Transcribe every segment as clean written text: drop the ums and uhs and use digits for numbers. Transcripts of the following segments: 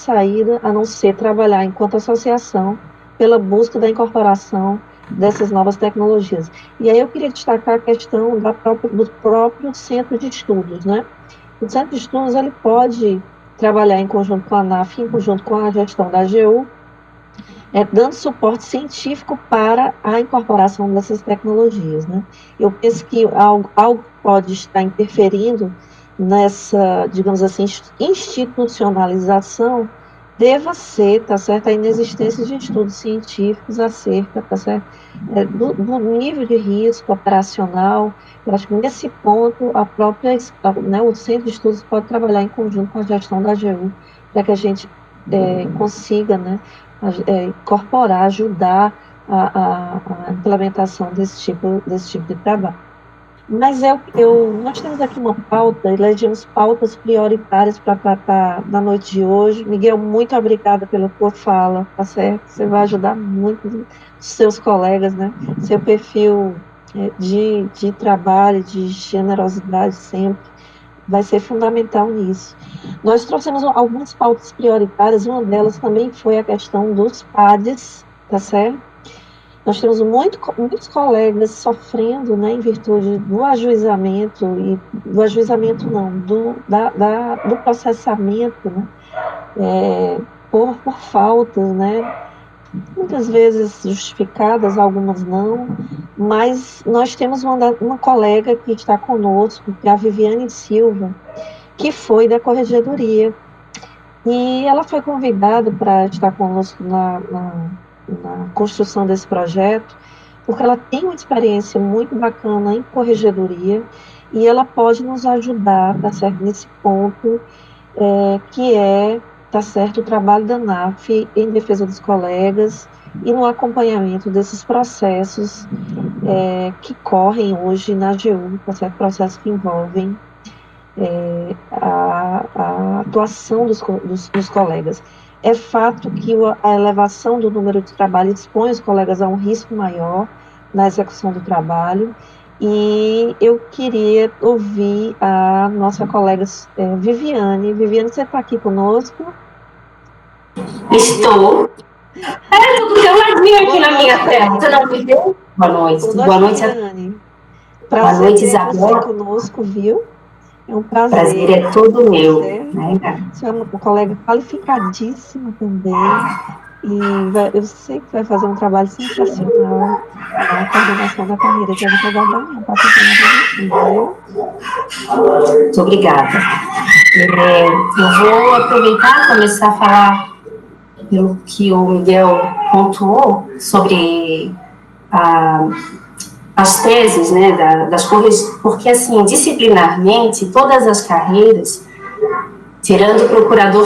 saída a não ser trabalhar enquanto associação pela busca da incorporação dessas novas tecnologias. E aí eu queria destacar a questão do próprio centro de estudos, né? O centro de estudos, ele pode trabalhar em conjunto com a ANAF, em conjunto com a gestão da AGU, dando suporte científico para a incorporação dessas tecnologias, né? Eu penso que algo pode estar interferindo nessa, digamos assim, institucionalização deva ser, tá certo, a inexistência de estudos científicos acerca, tá certo, do nível de risco operacional. Eu acho que nesse ponto a própria, né, o Centro de Estudos pode trabalhar em conjunto com a gestão da AGU para que a gente consiga, né, incorporar, ajudar a implementação desse tipo de trabalho. Mas nós temos aqui uma pauta, elegemos pautas prioritárias para tratar na noite de hoje. Miguel, muito obrigada pela tua fala, tá certo? Você vai ajudar muito os seus colegas, né? Seu perfil de trabalho, de generosidade sempre, vai ser fundamental nisso. Nós trouxemos algumas pautas prioritárias, uma delas também foi a questão dos PADs, tá certo? Nós temos muitos colegas sofrendo, né, em virtude do ajuizamento, e do ajuizamento não, do processamento, né, por faltas, né, muitas vezes justificadas, algumas não, mas nós temos uma colega que está conosco, que é a Viviane Silva, que foi da Corregedoria, e ela foi convidada para estar conosco na construção desse projeto, porque ela tem uma experiência muito bacana em corregedoria e ela pode nos ajudar, tá certo, nesse ponto, que tá certo, o trabalho da ANAF em defesa dos colegas e no acompanhamento desses processos que correm hoje na AGU, tá certo, processos que envolvem a atuação dos colegas. É fato que a elevação do número de trabalho expõe os colegas a um risco maior na execução do trabalho, e eu queria ouvir a nossa colega Viviane. Viviane, você está aqui conosco? Estou. Tudo teu ladinho aqui na minha tela. Você não me viu? Boa noite. Boa noite, Viviane. Boa noite, Isabel. Você conosco, viu? É um prazer. Prazer é todo meu. Né? Você é uma colega qualificadíssima também. E eu sei que vai fazer um trabalho sensacional na coordenação da carreira de advogado da União, patrocinada por você, viu? Muito obrigada. Eu vou aproveitar e começar a falar pelo que o Miguel pontuou sobre as teses, né, das correções, porque, assim, disciplinarmente, todas as carreiras, tirando o procurador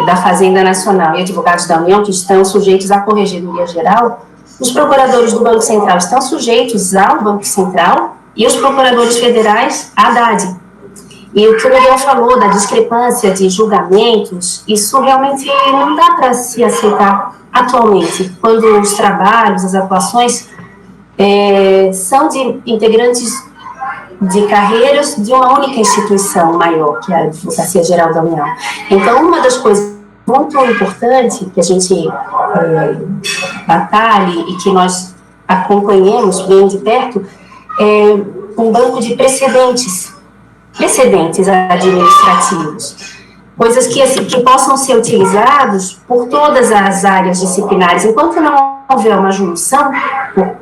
da Fazenda Nacional e advogados da União, que estão sujeitos à Corregedoria Geral, os procuradores do Banco Central estão sujeitos ao Banco Central e os procuradores federais à DAD. E o que o Miguel falou da discrepância de julgamentos, isso realmente não dá para se aceitar atualmente, quando os trabalhos, as atuações são de integrantes de carreiras de uma única instituição maior, que é a Advocacia Geral da União. Então, uma das coisas muito importantes que a gente batalhe e que nós acompanhemos bem de perto é um banco de precedentes administrativos, coisas que possam ser utilizados por todas as áreas disciplinares. Enquanto não houver uma junção,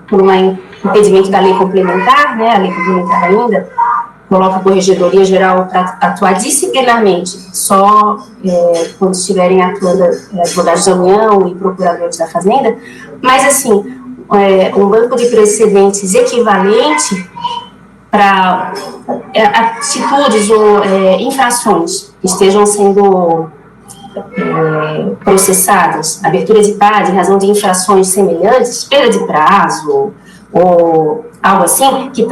por um impedimento da lei complementar, né, a lei complementar ainda coloca a Corregedoria Geral para atuar disciplinarmente, só quando estiverem atuando advogados da União e procuradores da Fazenda, mas, assim, um banco de precedentes equivalente para atitudes ou infrações que estejam sendo processadas, abertura de PAD em razão de infrações semelhantes, perda de prazo ou algo assim, que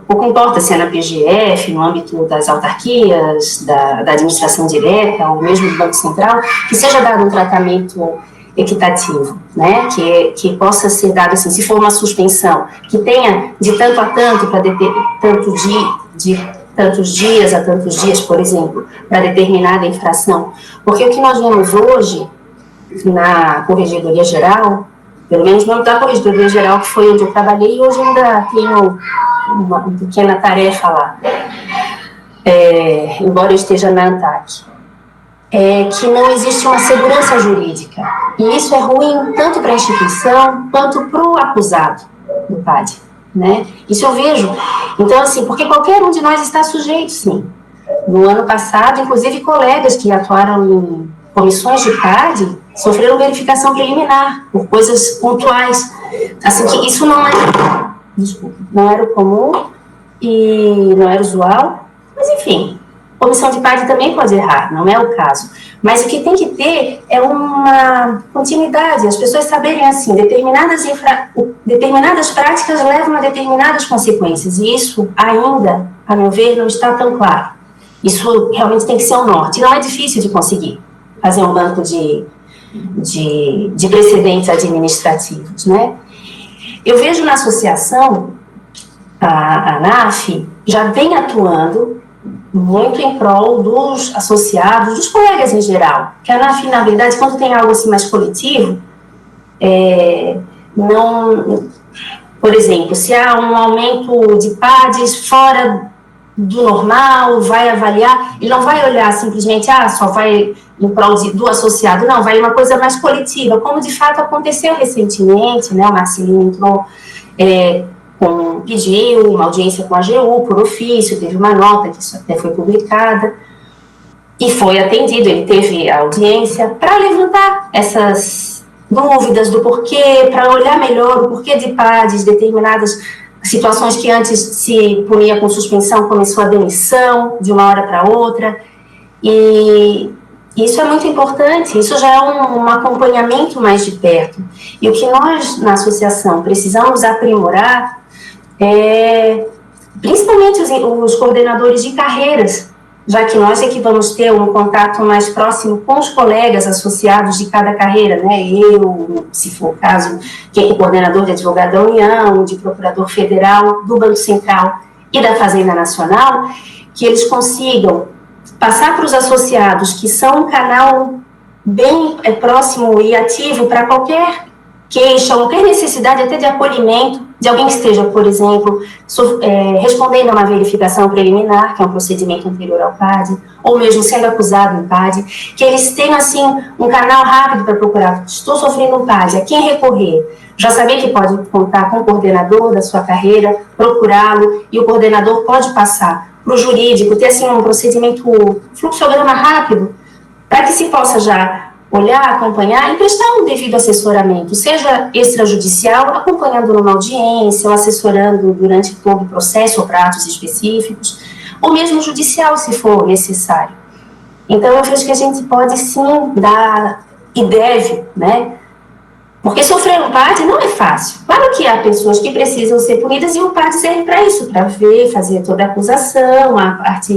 pouco importa se é na PGF, no âmbito das autarquias, da administração direta, ou mesmo do Banco Central, que seja dado um tratamento equitativo, né? Que possa ser dado assim, se for uma suspensão, que tenha de tanto a tanto para tanto de tantos dias a tantos dias, por exemplo, para determinada infração. Porque o que nós vemos hoje na Corregedoria Geral, pelo menos no âmbito da Corregedoria Geral, que foi onde eu trabalhei, e hoje ainda tenho uma pequena tarefa lá, embora eu esteja na ANTAC, é que não existe uma segurança jurídica. E isso é ruim tanto para a instituição quanto para o acusado do PAD, né? Isso eu vejo. Então, assim, porque qualquer um de nós está sujeito, sim. No ano passado, inclusive, colegas que atuaram em comissões de PAD sofreram verificação preliminar por coisas pontuais. Assim, que isso não não era o comum e não era usual, mas, enfim, comissão de PAD também pode errar, não é o caso. Mas o que tem que ter é uma continuidade, as pessoas saberem assim, determinadas práticas levam a determinadas consequências, e isso ainda, a meu ver, não está tão claro. Isso realmente tem que ser um norte. Não é difícil de conseguir fazer um banco de precedentes administrativos, né? Eu vejo na associação, a ANAF já vem atuando muito em prol dos associados, dos colegas em geral. Que a ANAF, na verdade, quando tem algo assim mais coletivo, não... Por exemplo, se há um aumento de PADs fora do normal, vai avaliar, ele não vai olhar simplesmente, só vai em prol do associado, não, vai uma coisa mais coletiva, como de fato aconteceu recentemente, né, o Marcelino entrou, pediu uma audiência com a AGU por ofício, teve uma nota que isso até foi publicada, e foi atendido, ele teve a audiência para levantar essas dúvidas do porquê, para olhar melhor o porquê de PADs, determinadas situações que antes se punia com suspensão, começou a demissão de uma hora para outra, e isso é muito importante, isso já é um acompanhamento mais de perto. E o que nós, na associação, precisamos aprimorar é, principalmente os coordenadores de carreiras, já que nós é que vamos ter um contato mais próximo com os colegas associados de cada carreira, né? Eu, se for o caso, que é o coordenador de advogado da União, de procurador federal, do Banco Central e da Fazenda Nacional, que eles consigam passar para os associados, que são um canal bem próximo e ativo para qualquer queixa, qualquer necessidade até de acolhimento de alguém que esteja, por exemplo, respondendo a uma verificação preliminar, que é um procedimento anterior ao PAD, ou mesmo sendo acusado em PAD, que eles tenham, assim, um canal rápido para procurar. Estou sofrendo um PAD, a quem recorrer? Já saber que pode contar com o coordenador da sua carreira, procurá-lo, e o coordenador pode passar para o jurídico, ter, assim, um procedimento, fluxograma rápido, para que se possa já olhar, acompanhar e prestar um devido assessoramento, seja extrajudicial, acompanhando numa audiência, ou assessorando durante todo o processo ou para atos específicos, ou mesmo judicial, se for necessário. Então, eu vejo que a gente pode, sim, dar, e deve, né? Porque sofrer um PAD não é fácil. Claro que há pessoas que precisam ser punidas e o PAD serve para isso, para ver, fazer toda a acusação, a parte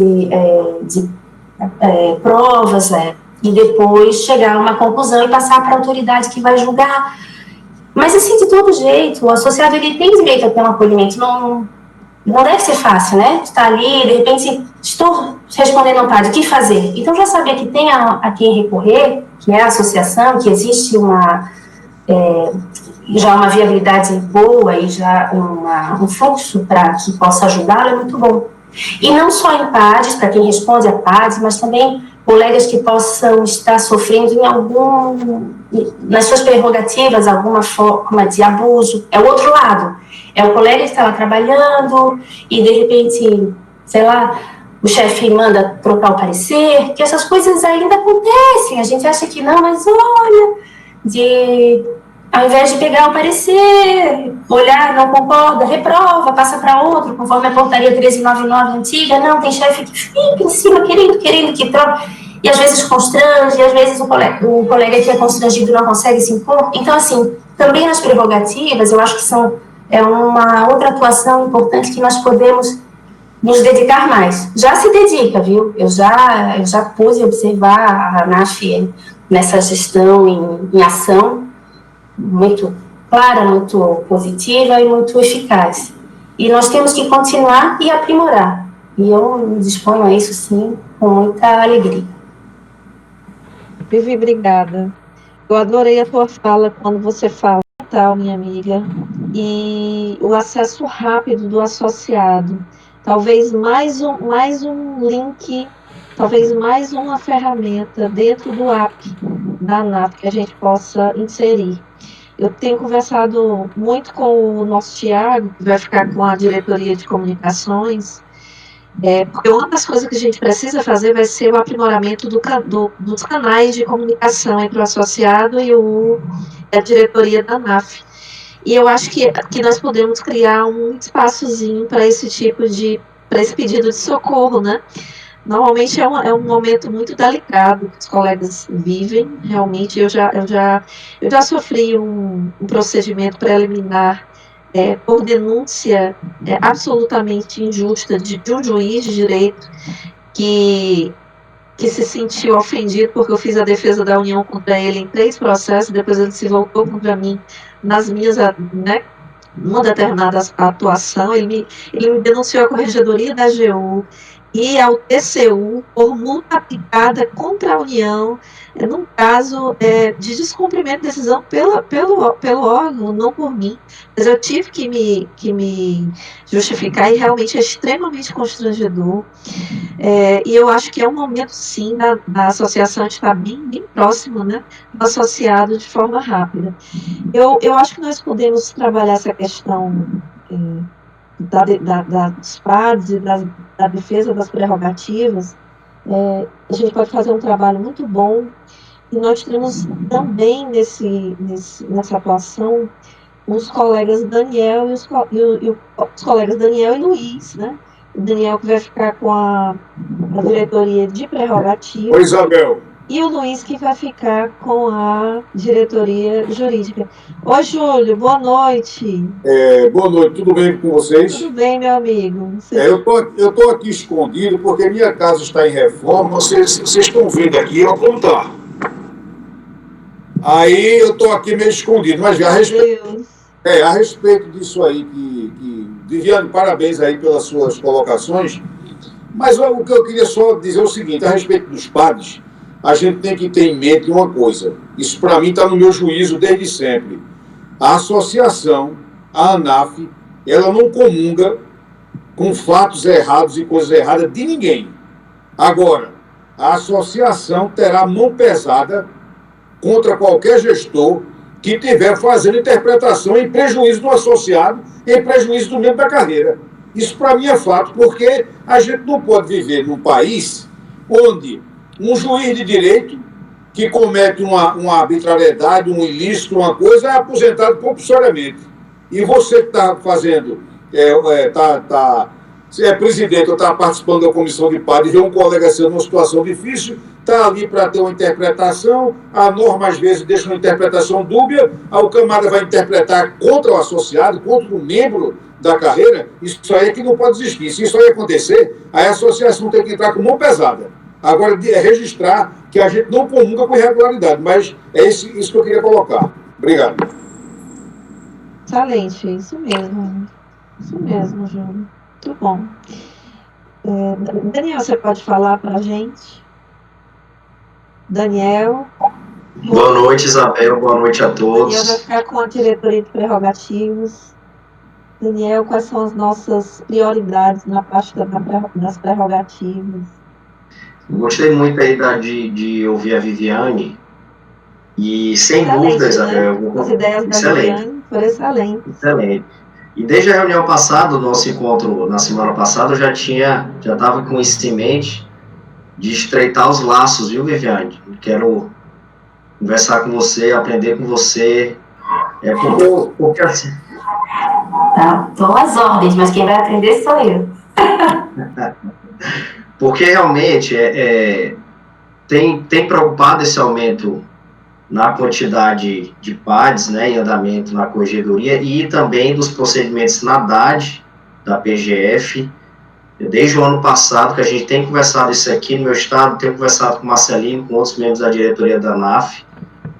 de provas, e depois chegar a uma conclusão e passar para a autoridade que vai julgar. Mas, assim, de todo jeito, o associado ele tem direito a ter um acolhimento, não deve ser fácil, né? Estar ali, de repente, estou respondendo ao PAD, o que fazer? Então, já saber que tem a quem recorrer, que é a associação, que existe já uma viabilidade boa e já um fluxo para que possa ajudá-lo é muito bom. E não só em PADs, para quem responde a PADs, mas também colegas que possam estar sofrendo nas suas prerrogativas, alguma forma de abuso. É o outro lado. É o colega que está lá trabalhando e, de repente, sei lá, o chefe manda trocar o parecer, que essas coisas ainda acontecem. A gente acha que não, mas olha, ao invés de pegar o parecer, olhar, não concorda, reprova, passa para outro, conforme a portaria 1399 antiga, não, tem chefe que fica em cima, querendo que troque, e às vezes constrange, e às vezes o colega que é constrangido não consegue se impor. Então, assim, também as prerrogativas, eu acho que é uma outra atuação importante que nós podemos nos dedicar mais. Já se dedica, viu? Eu já pude observar a ANAF nessa gestão em ação, muito clara, muito positiva e muito eficaz. E nós temos que continuar e aprimorar. E eu me disponho a isso, sim, com muita alegria. Vivi, obrigada. Eu adorei a tua fala quando você fala, tal, minha amiga, e o acesso rápido do associado. Talvez mais um link, talvez mais uma ferramenta dentro do app da ANAP que a gente possa inserir. Eu tenho conversado muito com o nosso Tiago, que vai ficar com a diretoria de comunicações, porque uma das coisas que a gente precisa fazer vai ser o aprimoramento dos canais de comunicação entre o associado e a diretoria da ANAF. E eu acho que nós podemos criar um espaçozinho para esse tipo para esse pedido de socorro, né? Normalmente é um momento muito delicado que os colegas vivem, realmente. Eu já sofri um procedimento preliminar por denúncia absolutamente injusta de um juiz de direito que, que se sentiu ofendido porque eu fiz a defesa da União contra ele em 3 processos, depois ele se voltou contra mim nas minhas, né, uma determinada atuação, ele me denunciou à Corregedoria da AGU e ao TCU por multa aplicada contra a União, num caso de descumprimento de decisão pelo órgão, não por mim. Mas eu tive que me justificar e realmente é extremamente constrangedor. E eu acho que é um momento, sim, da associação estar bem próxima, né, do associado de forma rápida. Eu acho que nós podemos trabalhar essa questão dos PADs e da defesa das prerrogativas. A gente pode fazer um trabalho muito bom e nós temos também nessa atuação os colegas Daniel os colegas Daniel e Luiz, né? O Daniel que vai ficar com a diretoria de prerrogativas. Oi, Isabel. E o Luiz que vai ficar com a diretoria jurídica. Oi, Júlio, boa noite. Boa noite, tudo bem com vocês? Tudo bem, meu amigo. Eu tô aqui escondido porque minha casa está em reforma. Vocês estão vendo aqui, ó, como tá. Aí eu tô aqui meio escondido, mas a respeito disso aí, Viviane, parabéns aí pelas suas colocações. Mas o que eu queria só dizer é o seguinte, a respeito dos padres, a gente tem que ter em mente uma coisa. Isso, para mim, está no meu juízo desde sempre. A associação, a ANAF, ela não comunga com fatos errados e coisas erradas de ninguém. Agora, a associação terá mão pesada contra qualquer gestor que estiver fazendo interpretação em prejuízo do associado, em prejuízo do membro da carreira. Isso, para mim, é fato, porque a gente não pode viver num país onde um juiz de direito que comete uma arbitrariedade, um ilícito, uma coisa, é aposentado compulsoriamente. E você que está fazendo, se é presidente ou está participando da comissão de padres, vê um colega seu numa situação difícil, está ali para ter uma interpretação, a norma às vezes deixa uma interpretação dúbia, o camarada vai interpretar contra o associado, contra o membro da carreira, isso aí é que não pode existir. Se isso aí acontecer, a associação tem que entrar com mão pesada. Agora, é registrar que a gente não comunga com irregularidade, mas é isso que eu queria colocar. Obrigado. Excelente, isso mesmo. Isso mesmo, Júlio. Muito bom. Daniel, você pode falar para a gente? Daniel. Boa noite, Isabel. Boa noite a todos. Daniel vai ficar com a diretoria de prerrogativas. Daniel, quais são as nossas prioridades na parte das prerrogativas? Gostei muito aí de ouvir a Viviane. E sem dúvida, Isabel. Né? As ideias da Viviane foram excelentes. Excelente. E desde a reunião passada, o nosso encontro na semana passada, eu já estava com isso em mente de estreitar os laços, viu, Viviane? Quero conversar com você, aprender com você. Porque assim. Tá, estou às ordens, mas quem vai aprender sou eu. Porque realmente tem preocupado esse aumento na quantidade de PADs, né, em andamento na corregedoria e também dos procedimentos na DAD, da PGF. Desde o ano passado que a gente tem conversado isso aqui no meu estado, tenho conversado com o Marcelinho, com outros membros da diretoria da ANAF,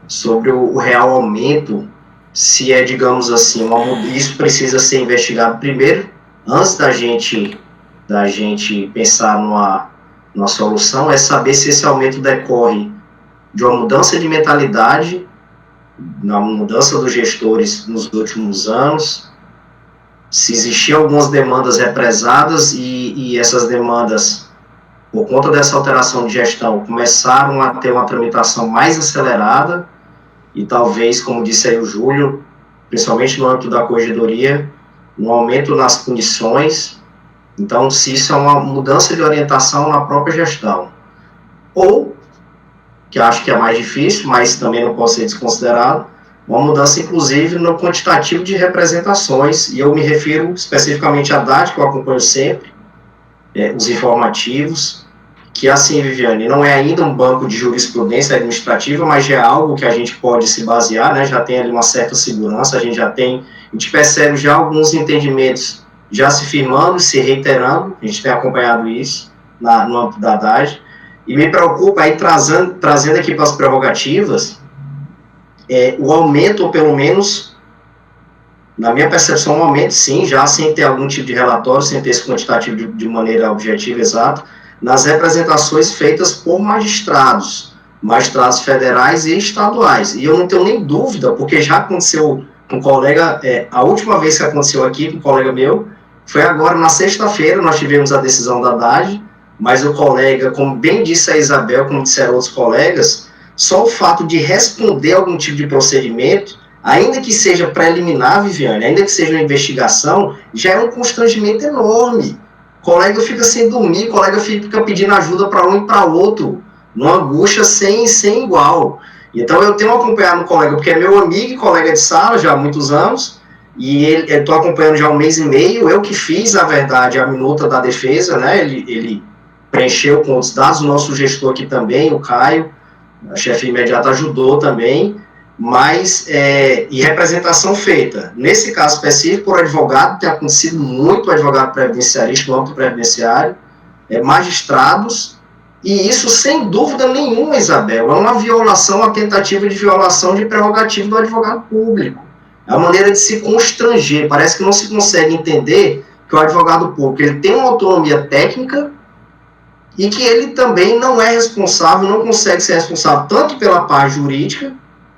sobre o real aumento, se digamos assim, isso precisa ser investigado primeiro, antes da gente da gente pensar numa solução é saber se esse aumento decorre de uma mudança de mentalidade, na mudança dos gestores nos últimos anos, se existiam algumas demandas represadas e essas demandas, por conta dessa alteração de gestão, começaram a ter uma tramitação mais acelerada e talvez, como disse aí o Júlio, principalmente no âmbito da corregedoria, um aumento nas punições. Então, se isso é uma mudança de orientação na própria gestão. Ou, que acho que é mais difícil, mas também não pode ser desconsiderado, uma mudança, inclusive, no quantitativo de representações, e eu me refiro especificamente à DAD, que eu acompanho sempre, os informativos, que assim, Viviane, não é ainda um banco de jurisprudência administrativa, mas já é algo que a gente pode se basear, né? Já tem ali uma certa segurança, a gente percebe já alguns entendimentos já se firmando e se reiterando, a gente tem acompanhado isso no âmbito da DAD, e me preocupa aí, trazendo aqui para as prerrogativas, o aumento, ou pelo menos, na minha percepção, um aumento, sim, já sem ter algum tipo de relatório, sem ter esse quantitativo de maneira objetiva, exata, nas representações feitas por magistrados federais e estaduais. E eu não tenho nem dúvida, porque já aconteceu com um colega, a última vez que aconteceu aqui com um colega meu, foi agora na sexta-feira, nós tivemos a decisão da DAD, mas o colega, como bem disse a Isabel, como disseram outros colegas, só o fato de responder algum tipo de procedimento, ainda que seja preliminar, Viviane, ainda que seja uma investigação, já é um constrangimento enorme. O colega fica sem dormir, o colega fica pedindo ajuda para um e para outro, numa angústia sem igual. Então, eu tenho acompanhado um colega, porque é meu amigo e colega de sala já há muitos anos, e eu estou acompanhando já há 1 mês e meio, eu que fiz, na verdade, a minuta da defesa, né, ele preencheu com os dados, o nosso gestor aqui também, o Caio, a chefe imediata ajudou também, mas, e representação feita. Nesse caso específico, por advogado, tem acontecido muito advogado previdenciarista no âmbito previdenciário, magistrados, e isso, sem dúvida nenhuma, Isabel, é uma violação, uma tentativa de violação de prerrogativa do advogado público. É uma maneira de se constranger, parece que não se consegue entender que o advogado público ele tem uma autonomia técnica e que ele também não é responsável, não consegue ser responsável tanto pela parte jurídica,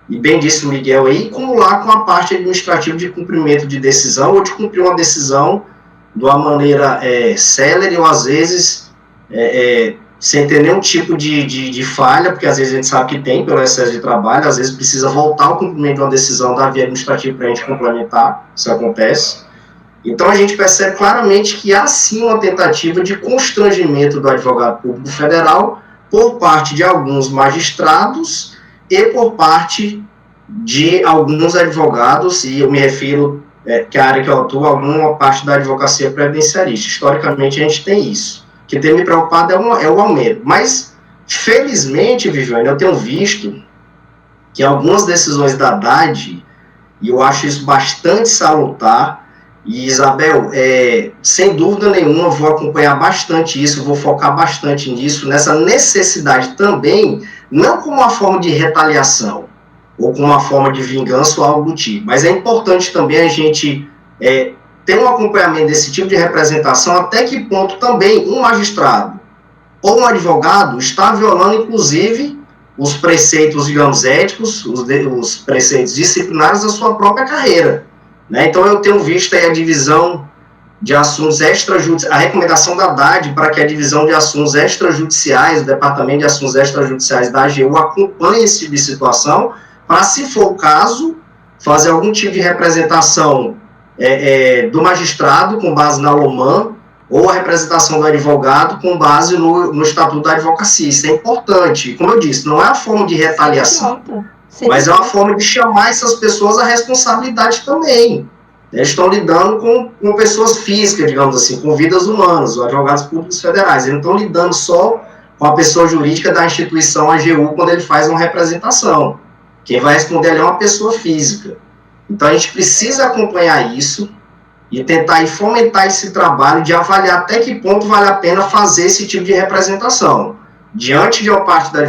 e bem disse o Miguel aí, como lá com a parte administrativa de cumprimento de decisão, ou de cumprir uma decisão de uma maneira célere, ou às vezes sem ter nenhum tipo de falha, porque às vezes a gente sabe que tem pelo excesso de trabalho, às vezes precisa voltar ao cumprimento de uma decisão da via administrativa para a gente complementar, isso acontece. Então a gente percebe claramente que há sim uma tentativa de constrangimento do advogado público federal por parte de alguns magistrados e por parte de alguns advogados, e eu me refiro, que a área que eu atuo, alguma parte da advocacia previdenciarista. Historicamente a gente tem isso. O que tem me preocupado é o aumento. Mas, felizmente, Viviane, eu tenho visto que algumas decisões da DAD, e eu acho isso bastante salutar, e Isabel, sem dúvida nenhuma, vou acompanhar bastante isso, vou focar bastante nisso, nessa necessidade também, não como uma forma de retaliação, ou como uma forma de vingança ou algo do tipo, mas é importante também a gente ter um acompanhamento desse tipo de representação, até que ponto também um magistrado ou um advogado está violando, inclusive, os preceitos, digamos, éticos, os preceitos disciplinares da sua própria carreira. Né? Então, eu tenho visto aí a divisão de assuntos extrajudiciais, a recomendação da DAD para que a divisão de assuntos extrajudiciais, o Departamento de Assuntos Extrajudiciais da AGU acompanhe esse tipo de situação, para, se for o caso, fazer algum tipo de representação do magistrado com base na LOMAN, ou a representação do advogado com base no Estatuto da Advocacia. Isso é importante. Como eu disse, não é uma forma de retaliação, mas é uma forma de chamar essas pessoas à responsabilidade também. Eles estão lidando com pessoas físicas, digamos assim, com vidas humanas, os advogados públicos federais. Eles não estão lidando só com a pessoa jurídica da instituição AGU quando ele faz uma representação. Quem vai responder ali é uma pessoa física. Então, a gente precisa acompanhar isso e tentar fomentar esse trabalho de avaliar até que ponto vale a pena fazer esse tipo de representação. Diante de uma parte da